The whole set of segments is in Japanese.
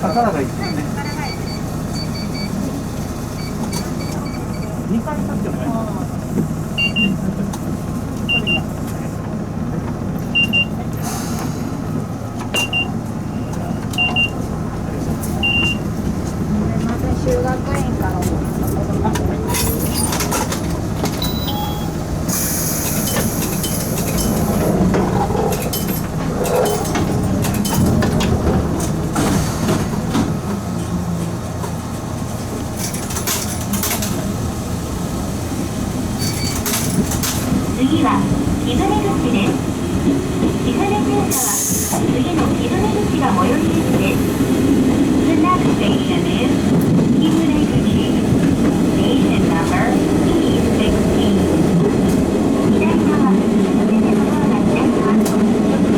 下からがいいですね。2回立ってもらいます。修学園から思った子供。次は木舟口です。木舟停車は次の木舟口が最寄りです。The next station is 木舟口。Station number E16。左側、木舟のドアが開きます。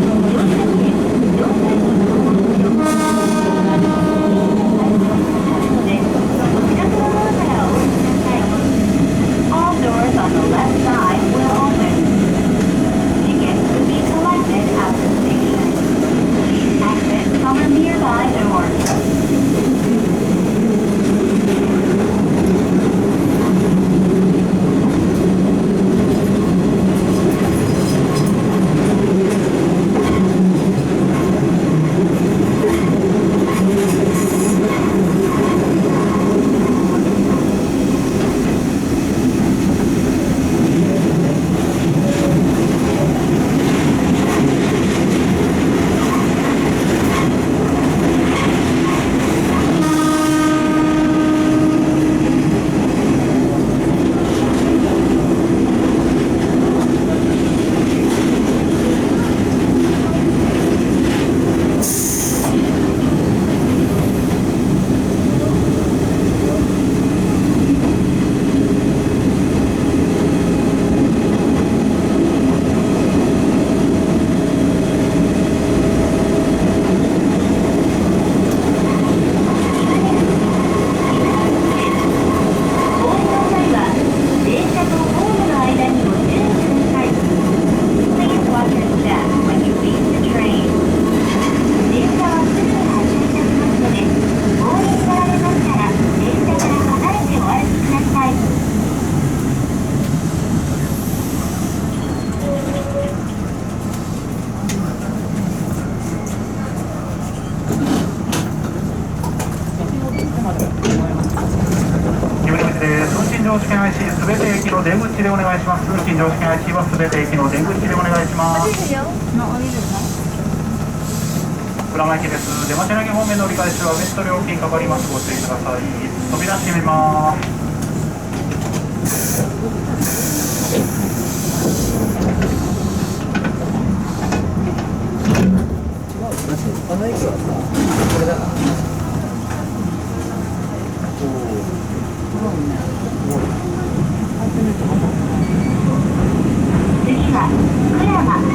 乗車券、乗車券をお持ちください。ので、お近くのドアからお降りください。All doors on the left side will open. Tickets will be collected at the station. Please exit from a nearby door. 常試験 IC すべて駅の出口でお願いします。通勤常試験 IC はすべて駅の出口でお願いします。浦和駅です。出町柳方面の折り返しはウエスト料金かかります。ご注意ください。扉閉めます。あの駅はさ、これだから。次は鞍馬